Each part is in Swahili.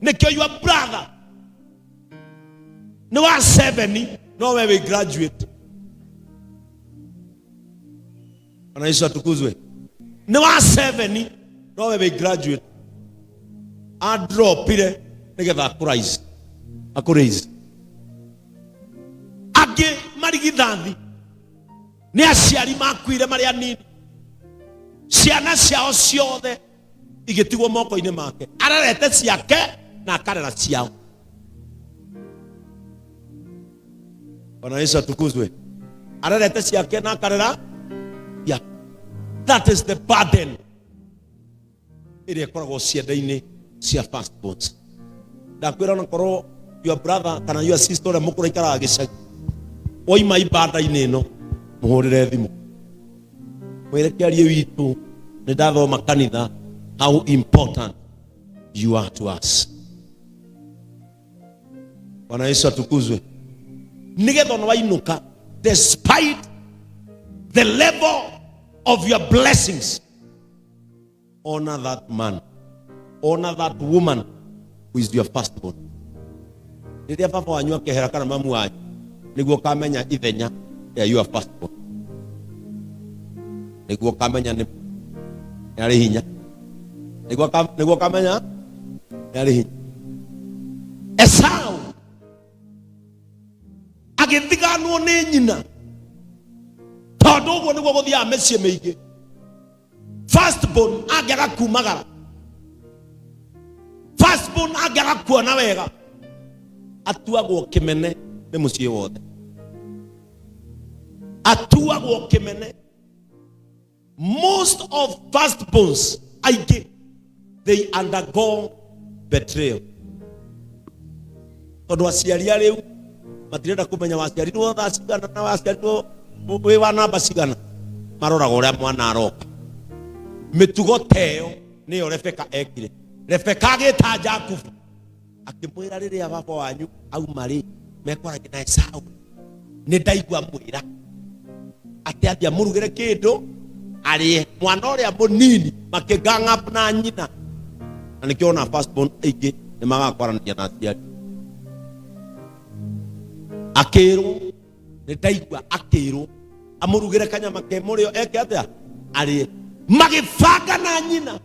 Nikyo your brother. No one 7, no way we graduate. Anaisha tukuzwe. No one 7, no way we graduate. I drop it, nigga Christ. A Christ. Age marigidandi. Ne asiari makwire maria nini. Ciana ciao ciothe igitigwo moko-ini make. Ararete ciake na akarera ciao. Bwana Yesu atukuzwe. Ararete ciake na akarera. Yeah. That is the burden. Iri ekoragwo cienda-ini cia firstborns. Ndakwira na korwo your brother kana your sister ore mukura ikara gicagi. Oima ibanda-ini ino muhurire thimu. Mwerekerie witu ni ndathoma kanitha how important you are to us. Bwana Yesu atukuzwe. Nigetha no wainuka despite the level of your blessings, honor that man, honor that woman who is your firstborn. Niria baba wanyu akehera kana mamu wanyu niguo kamenya ithenya ya your firstborn. Niguo kamenya ni yari hinya. Niguo kamenya yari hinya. Esau agithiganwo ni nyina tondu uguo niguo guthia mecie meige. Firstborn agiaga kumagara. Firstborn agiaga kuona wega. Atuagwo kimene ni mucie wothe. Atuagwo kimene. Most of firstborns, they undergo betrayal. Tondu aciari ariu matirenda kumenya waciari no thacigana na waciari no we wana bacigana maroraga uria mwana aroka. Mitugo teo niyo Rebeka ekire. Rebeka agita Jakubu akimwira riria baba wanyu aumari mekorage na Esau ni ndaigua mwira ati athia murugire kindu ari mwana uria munini makiganga na nyina. Na nikiona firstborn aige ni magakwarania na aciari. Akero ni ndaigua akero amurugire kanyama ke murio eke atia ari magifanga na nyina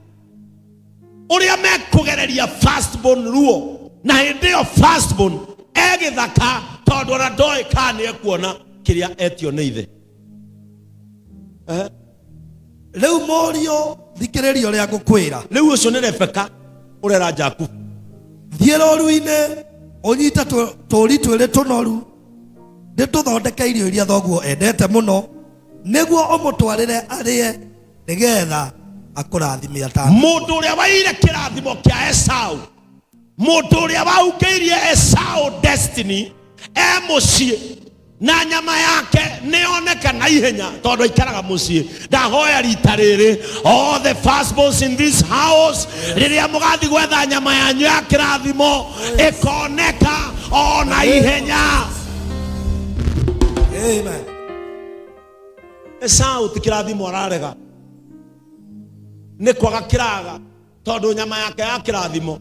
uria mekugereria firstborn ruo na hindi yo firstborn egithaka tondu na ndoi kani ekuona kiria etio ni ithe. Leu morio thikiririo ria ngukwira. Leu ucio ni Rebeka urera Jakubu. Thie roru-ine unyita turi twiri tunoru ndituthondeke irio iria thoguo endete muno niguo umutwarire arie nigetha akurathimia ta. Mundu uria waire kirathimo kia Esau, mundu uria waukiirie Esau destiny mucie na nyama yake nioneka na ihenya tondu ikaraga mucie. Ndahoya rita riri all the firstborns in this house riria mugathi gwetha nyama yanyu ya kirathimo ikoneka ona ihenya. Amen. Esau ti kirathimo ararega ni kwaga kiraga tondu nyama yake ya kirathimo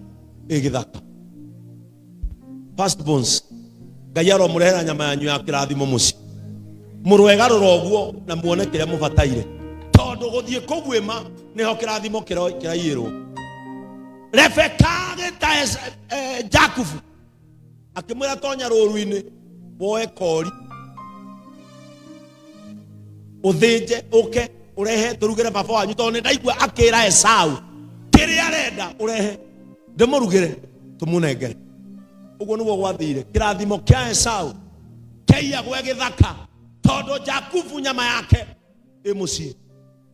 igithaka. Firstborns Ngai aromurehera nyama yanyu ya kirathimo muci murwega ruroguo na muone kiria mubataire tondu guthie kugwima niho kirathimo kiraiyirwo. Rebeka gita Jakubu akimwira tonya ruru-ini woe kori uthinje uke urehe turugire baba wanyu tondu ndaigua akira Esau kiria arenda urehe ndimurugire tumunengere. Uguo niguo gwathire kirathimo kia Esau kia gwe githaka tondu Jakubu nyama yake muci.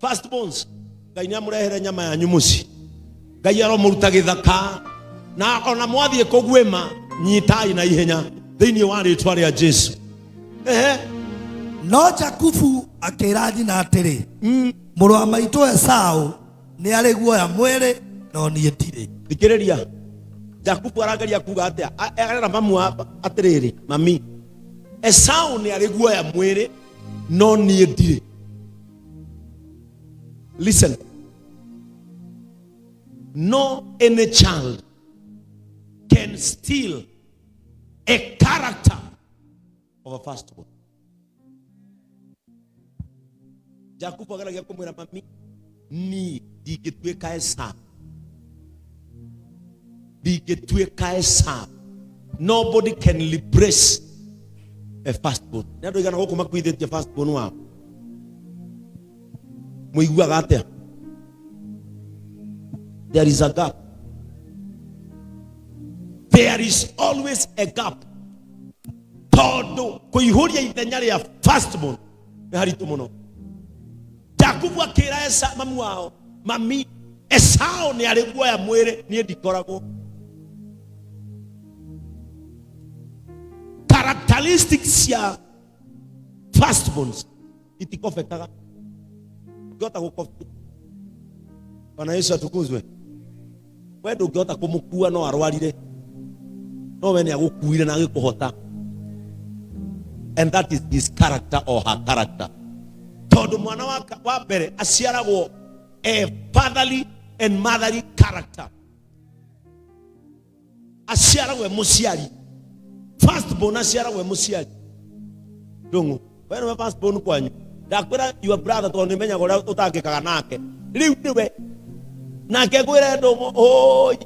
Firstborns Ngai ni amurehere nyama yanyu muci. Ngai aromuruta githaka na ona mwathie kugwima nyitai na ihenya thiini wa ritwa ria Jesu. No Jakubu akira nyina atiri muru wa maitu Esau ni ari guoya mwiri no nie ndiri. Thikiriria Jakubu arageria kuga atia arera mamu atiriri mami Esau ni ari guoya mwiri no nie ndiri. Listen, no any child can steal a character of a firstborn. Jacob agaragia kumwira mami ni digituika esa. Digituika esa. Nobody can liberate a firstborn. Nado igana gukuma kwithĩtie firstborn wao. Muiguaga atia? There is a gap. There is always a gap. Todo kuihuria ithenya ria firstborn ni haritu muno. Jakubu akira Esa mamu wao, mami Esau ni ari guoya mwiri ni ndikoragwo. Characteristics ya firstborns itikofekaga. Gota gukofi. Bwana Yesu atukuzwe. Wewe ndungihota kumukua no arwarire. No we ni agukuire na agikuhota. And that is his character or her character. Todo mwana wa mbere aciaragwo a fatherly and motherly character. Aciaragwo muciari. Firstborn aciaragwo muciari. Ndungu, wewe ni firstborn kwanyu. Ndakwira your brother to nimenya gore utangikaga nake. Riu niwe nake kwire ndomo oi.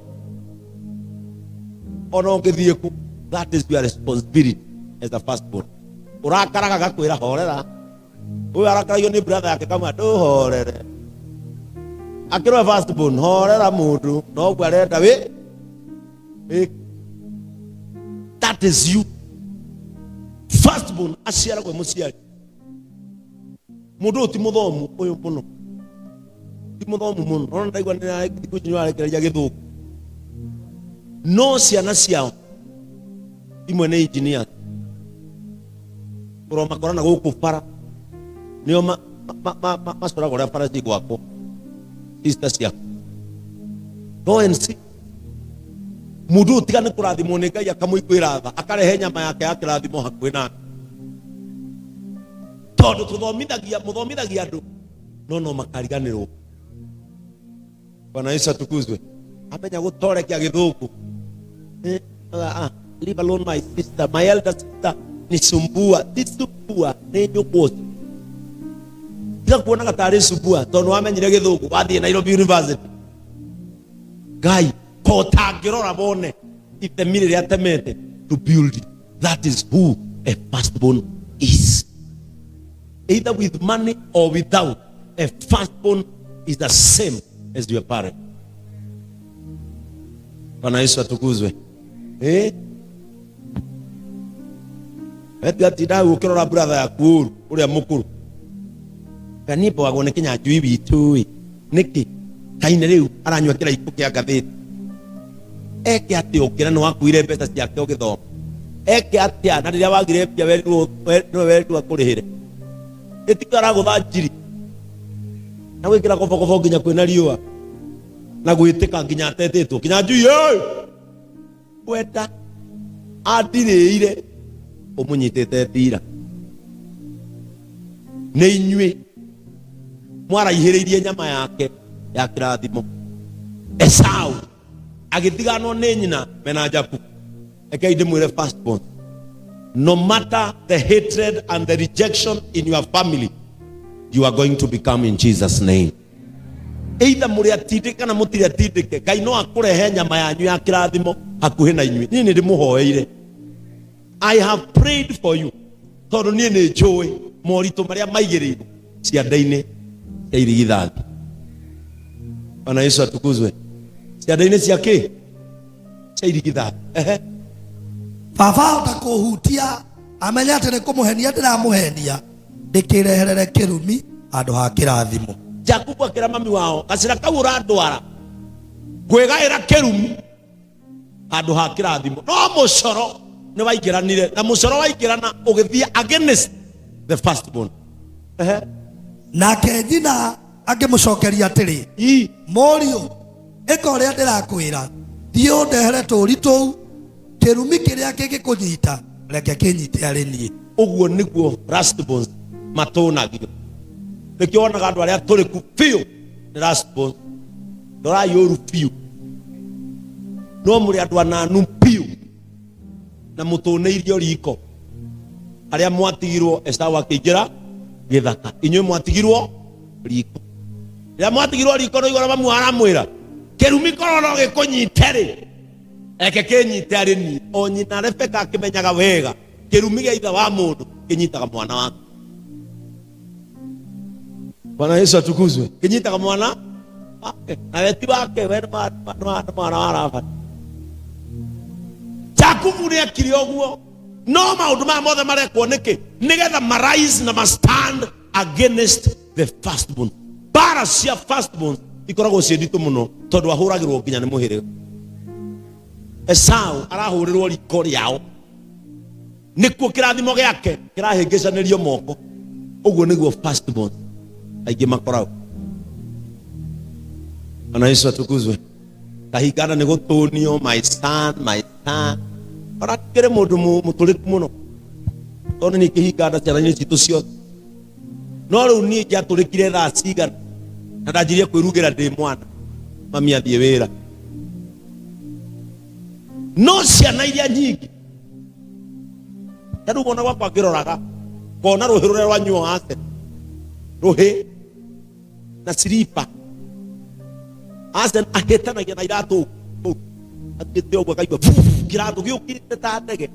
Ono ngithie ku. That is your responsibility as the firstborn. Urakaraga gakwira horera. Uyu arakaragio ni brother yake kama nduhorere. Akirwa firstborn horera mundu no gwarenda we. That is you. Firstborn aciaragwo muciari. Mundu ti muthomu uyu muno. Ti muthomu muno. Ona ndaigwa ni Kihunjio arekereria githuku. No ciana ciao imwe ni engineer. Uro makorana guku para. Nio masora gore para ci gwako. Sister cia. Go and see. Mundu tigane kurathimo ni Ngai akamuikwira tha akarehe nyama yake ya kirathimo hakuhi nake. Tondu muthomithagia andu no makariganirwo. Bwana Yesu atukuzwe. Amenya gutorekia githuku. Leave alone my sister, my elder sister. Nisumbua ni nyukosi. Tika kuona katari sumbua tondu wamenyire githuku wathie Nairobi University. Ngai kotangirora bone itemire ria temete to build it. That is who a firstborn is. Either with money or without, a firstborn is the same as your parent. Bwana Yesu atukuzwe. Eti dawe ukirora brother yaku uria mukuru. Kanipo wagone kinya njui witu niki kaine riu aranywa kira iku kia gatheti. Eke ati ukira no akuire mbeca ciake ugithoma. Eke ati na riria wagire pia weru akurihire. Etikara gutha njiri. Na gwikira kobo nginya kwina riua. Na gwitika nginya atetetwo kinya njui weta athirire umunyitete thira. Ni inyui mwaraihiririe nyama yake ya kirathimo. Esau agithiganwo ni nyina mena Jacob. Ekei ndimwire firstborn. No matter the hatred and the rejection in your family, you are going to become in Jesus' name. Either muri atindika na mutiri atindike, Ngai no akurehe nyama yanyu ya kirathimo hakuhi na inyui. Ni ndimuhoeire. I have prayed for you. Tondu ni njui moritu maria maigirire cianda-ini cia irigithathi. Bwana Yesu atukuzwe. Cianda-ini cia ki? Cia irigithathi. Baba utakuhutia amenya ati ni kumuhenia ndiramuhenia ndikireherere kirumi andu ha kirathimo. Jakubu akira mami wao gacira kau urandwara ngwigaira kirumi andu ha kirathimo. No mucoro ni waigiranire na mucoro waigirana ugithia against the firstborn. Nake nyina angimucokeria atiri morio ikoria ndirakwira thio ndehere turi tou kirumi kiria kingikunyita reke kinyite ari nie. Uguo niguo firstborns matunagio. Nikionaga andu aria turiku fiu ni firstborns. Ndora yuru fiu. no muri andu ananu piu na mutuneirio riko aria mwatigirwo Esau akijira githaka inywe mwatigirwo riko ya mwatigirwo riko no igora bamuhara mwira kerumi kororo gikunyiteri eke kenyite ari ni onyina Rebeka akimenyaga wega kerumi ge itha wa mundu kinyitaga mwana wake. Bwana Yesu atukuzwe. Kinyitaga mwana na weti wake wewe mwana warafa Jakubu ni akiri oguo no maundu ma mothe marekwo niki nigetha marise na ma stand against the firstborn. Bara cia firstborn ikoragwo ciendito muno tondu ahuragirwo nginya ni muhire. Esau arahurirwo riko riao nikuo kirathimo giake kirahingicanirio moko uguo niguo firstborn aingi makoragwo. Bwana Yesu atukuzwe. Kahigana ni gutunio my son ora kire mundu muturiku muno tondu ni kihigana ciana citu ciothe no riu ni njaturikire thaa cigana na ndanjirie kwirugira ndi mwana mami athie wira no ciana iria nyingi riu wona gwakwa ngiroraga kona ruhi ruria rwanyuo ase ruhi na silipa ase ahitanagia na iratu atite ogwa kaigwa kiratu giukirite ta ndege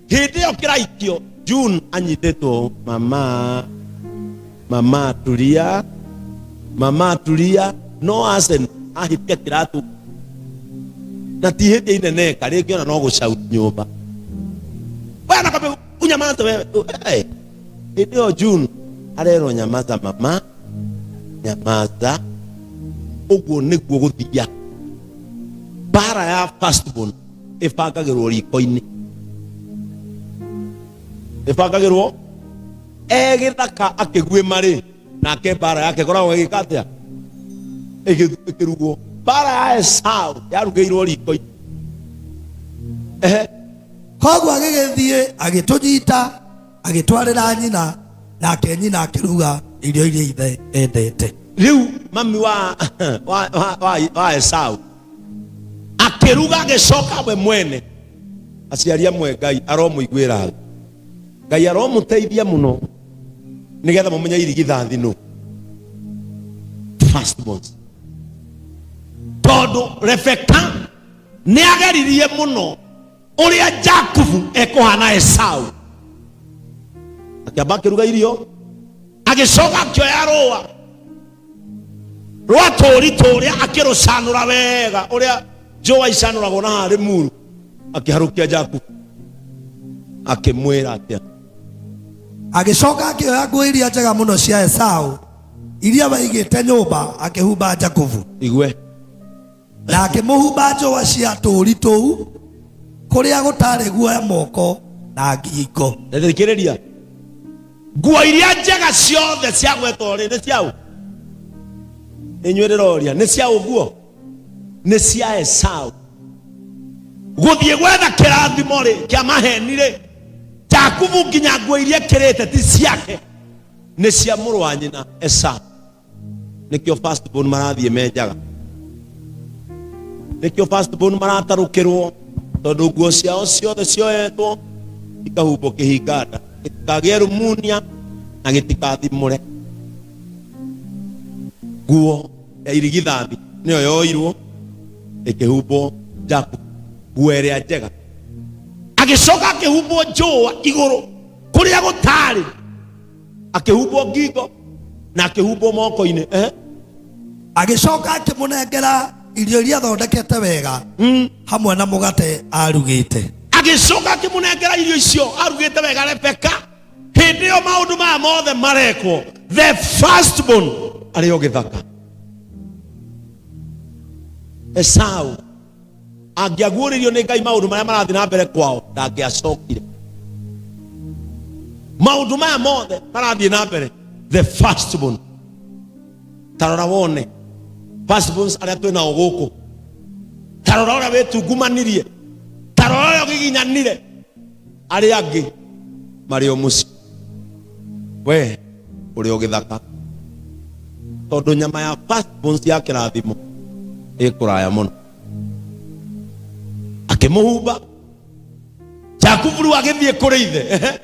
hindi yo kiraikio June anyiteto mama tulia no ase ahitia kiratu na tihindi inene kari ngiona no gucauti nyumba bwana kabe unyamaza wewe hindi yo June arero nyamaza mama nyamaza uguo niguo guthia bara ya firstborn ifangagirwo riko-ini ifangagirwo egithaka akigwima ri nake bara yake koragwo igikatia ikirugwo bara ya Esau yarugeirwo riko-ini koguo agigithie agitunyita agitwarira nyina nake nyina akiruga irio iria ithe endete. Riu mami wa Esau akiruga agicoka we mwene aciaria mwe Ngai aromuiguira Ngai aromuteithia muno nigetha mumenye irigithathi no firstborns tondu Rebeka ni ageririe muno uria Jakubu ekuhana Esau akiamba akiruga irio agicoka akioya rũa rwa tũria akirucanura wega uria Joa icanuragwo na hari muru akiharukia Jakubu akimwira atia agicoka akioya nguo iria njega muno cia Esau iria baigite nyumba akihumba Jakubu igwe na akimuhumba Joa cia tũri tũu kuria gutari guoya moko na ngingo. Ndithikiriria nguo iria njega ciothe cia gwetwo ri ni ciao inywereroria ni ciao nguo ni cia Esau guthie gwetha kirathimo ri kia maheni ri Jakubu nginya nguo iria kirite ti ciake ni cia muru wa nyina Esau nikio firstborn marathie menjaga nikio firstborn maratarukirwo tondu nguo ciao ciothe cioetwo ikahumbo kihinganda gitikagie rumunia na gitikathimure nguo ya irigithathi niyo yoirwo ikihumbo Jakubu nguo iria njega agicoka akihumbo Joa iguru kuria gutari akihumbo ngingo na akihumbo moko-ini agicoka akimunengera irio iria thondekete wega hamwe na mugate arugite agicoka akimunengera irio icio arugite wega Rebeka hindi yo maundu ma mothe marekwo the firstborn ario githaka. Esau angiaguuririo ni Ngai maundu maria marathi na mbere kwao ndangiacokire maundu maya mothe marathi na mbere the firstborn tarora wone firstborns aria twinao guku tarora uria witungumanirie tarora uria giginyanire aria angi mari o muci we uri o githaka tondu nyama ya firstborns ya kirathimo ikuraya muno akimuhumba. Jakubu agithie kuri ithe.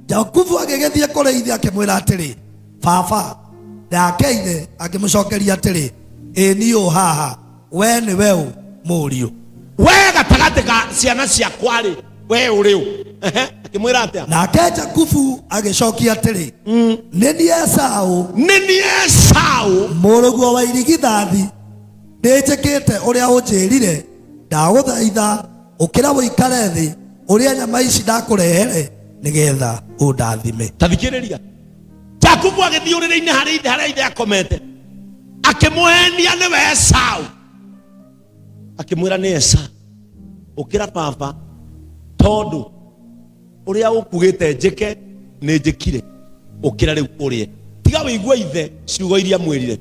Jakubu agithie kuri ithe akimwira atiri baba nake ithe akimucokeria atiri ni o haha we ni we mũriũ we gatagate ka ciana cia kwari we uri u akimwira atia nake Jakubu agicokia atiri ni ni Esau mũrũguo wa irigithathi nĩnjĩkĩte ũrĩa ũnjĩrire ndagũthaitha ũkĩra ũikare thĩ ũrĩa nyama ici ndakũrehere nĩgetha ũndathime. Tathikĩrĩria. Jakubu agĩthiĩ ũrĩrĩ-inĩ harĩa ithe akomete akĩmũhenia nĩwe Esau akĩmwĩra nĩ Esau ũkĩra baba tondũ ũrĩa ũkugĩte njĩke nĩ njĩkire ũkĩra rĩu ũrĩe tiga wĩigua ithe ciugo iria mwĩrire.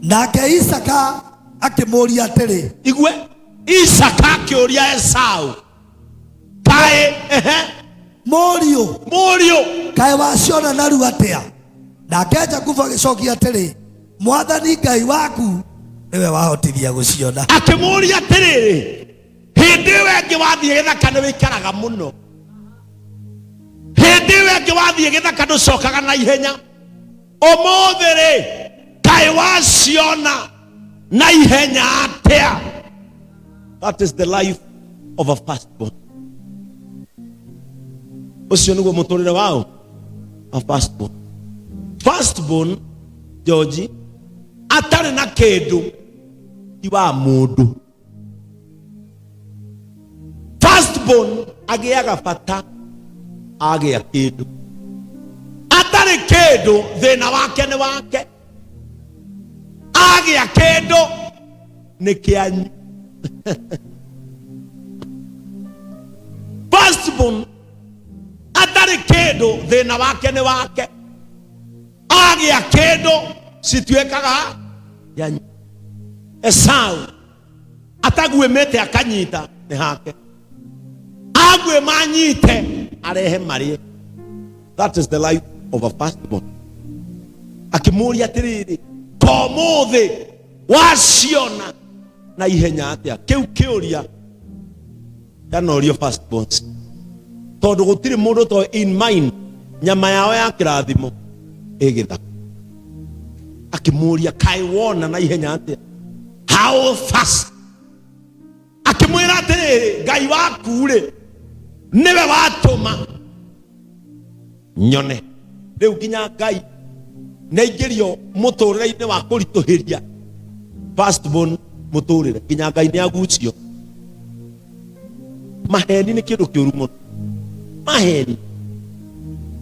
Nake Isaka akĩmũria atĩrĩ igue Isaka akĩũria Esau kaĩ mũriũ kaĩ waciona narua atĩa? Nake Jakubu agĩcokia atĩrĩ Mwathani Ngai waku niwe wahotithia gũciona. Akĩmũria atĩrĩrĩ hĩndĩ ĩyo ĩngĩ wathiĩ gĩthaka nĩ wĩikaraga mũno, hĩndĩ ĩyo ĩngĩ wathiĩ gĩthaka ndũcokaga na ihenya, ũmũthĩ rĩ kaĩ waciona na ihenya atĩa? That is the life of a firstborn. Ũcio nĩguo mũtũrĩre wao a firstborn. Firstborn George atarĩ na kĩndũ ti wa mũndũ. Firstborn agĩaga bata agĩa kĩndũ, atarĩ kĩndũ thĩna wake nĩ wake, agĩa kĩndũ nĩ kĩanyu. Firstborn atarĩ kĩndũ thĩna wake nĩ wake, agĩa kĩndũ cituĩkaga yanyu. Esau ataguĩmĩte akanyita nĩ hake, aguĩma anyite arehe marĩe. That is the life of a firstborn. Akĩmũria atĩrĩrĩ komũthĩ waciona na ihenya atĩa? Kĩu kĩũria yanorio firstborns tondũ gũtirĩ mũndũ to in mind nyama yao ya kĩrathimo ĩgĩthaka. Akĩmũria kaĩ wona na ihenya atĩa? How fast? Akĩmwĩra atĩrĩrĩ Ngai waku rĩ niwe watũma nyone. Rĩu nginya Ngai nĩaingĩrio mũtũrĩre-inĩ wa kũritũhĩria firstborn mũtũrĩre, nginya Ngai nĩagucio. Maheni nĩ kĩndũ kĩũru mũno, maheni,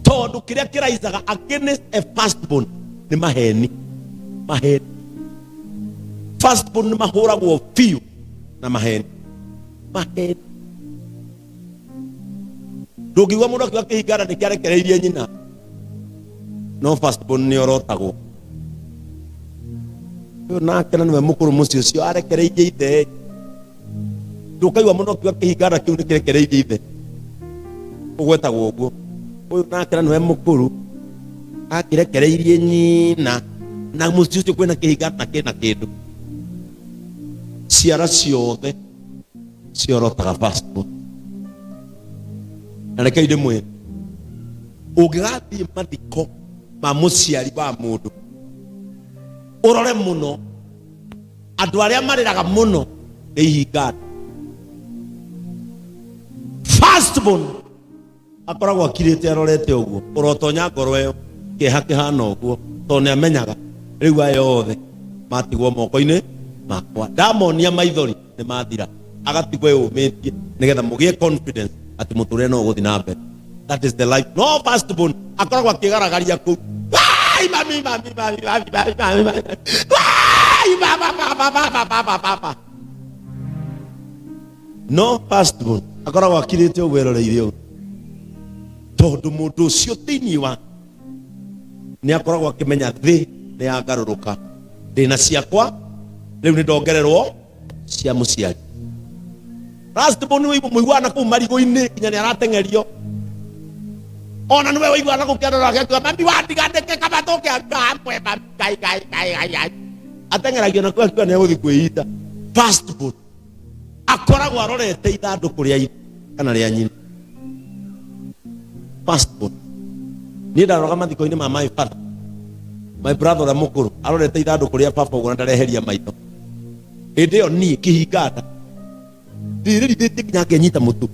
tondũ kĩrĩa kĩraicaga against a firstborn nĩ maheni. Maheni firstborn nĩ mahũragwo biũ na maheni. Maheni ndũngĩigua mũndũ akiuga kĩhingara nĩ kĩarekereirie nyina, no firstborn nĩ orotagwo. Ũyũ nake na nĩwe mũkũrũ mũciĩ ũcio arekereirie ithe. Ndũkaigua mũndũ akiuga kĩhingara kĩu nĩ kĩrekereirie ithe, ũgwetagwo ũguo. Ũyũ nake na nĩwe mũkũrũ akĩrekereirie nyina, na mũciĩ ũcio kwĩna kĩhingara na kĩna kĩndũ. Ciara ciothe ciorotaga firstborn. Na reke ndĩmwĩre ũngĩgathiĩ mathiko ma mũciari wa mũndũ ũrore mũno, andũ arĩa marĩraga mũno nĩ ihingara. Firstborn akoragwo akirĩte arorete ũguo, ũrotonya ngoro ĩyo kĩeha kĩhana ũguo, tondũ nĩamenyaga rĩu aya othe matigwo moko-inĩ makwa. Ndamonia maithori nĩ mathira, agatigwo yũmĩtie nĩgetha mũgĩe confidence atĩ mũtũrĩre no ũgũthiĩ na mbere. That is the life. No firstborn akoragwo akĩgaragaria kũu. No firstborn akoragwo akirĩte ũguo eroreire ũguo, tondũ mũndũ ũcio thĩinĩ wa nĩ akoragwo akĩmenya thĩ nĩ yangarũrũka, ndĩna ciakwa rĩu nĩ ndongererwo cia mũciari. Firstborn nĩ mũiguana kũu marigũ-inĩ nginya nĩ arateng'erio. Ona nĩwe ũiguana gũkĩandora gĩatua mami wandigandĩke kama tũkĩanga hamwe mami ateng'eragio na kũu akiuga nĩ egũthiĩ kwĩita. Firstborn akoragwo arorete ithandũkũ rĩa kana rĩa nyina. Firstborn. Niĩ ndaroraga mathiko-inĩ ma my father, my brother ũrĩa mũkũrũ arorete ithandũkũ rĩa baba ũguo na ndareheria maitho. Hĩndĩ ĩyo niĩ kĩhinga nda ndirĩrithĩtie nginya ngĩnyita mũtu.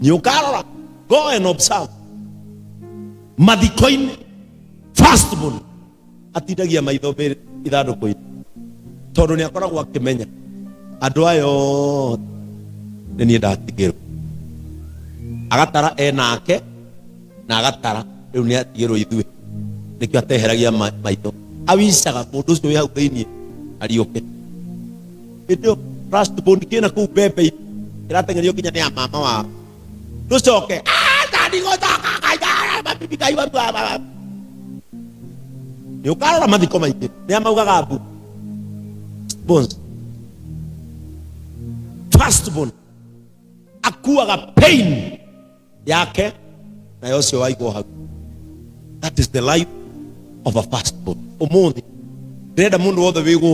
Nĩũkarora, go and observe mathiko-inĩ firstborn atindagia maitho mbere ithandũkũ-inĩ tondũ nĩ akoragwo akĩmenya andũ aya othe nĩ niĩ ndatigĩrwo. Agatara enake na agatara rĩu nĩ atigĩrwo ithuĩ, nĩkĩo ateheragia maitho, awicaga mũndũ ũcio wĩ hau thĩiniĩ ariũke. Hĩndĩ ĩyo firstborn kĩna kũu mbembe ĩrateng'erio nginya nĩ ya mama wao, ndũcoke nĩ ũkarora mathiko maingĩ nĩ amaugaga mbu bones. Firstborn akuaga pain yake na yocio waigwo hau. That is the life of a firstborn. Ũmũthĩ ndĩrenda mũndũ wothe wĩ gũkũ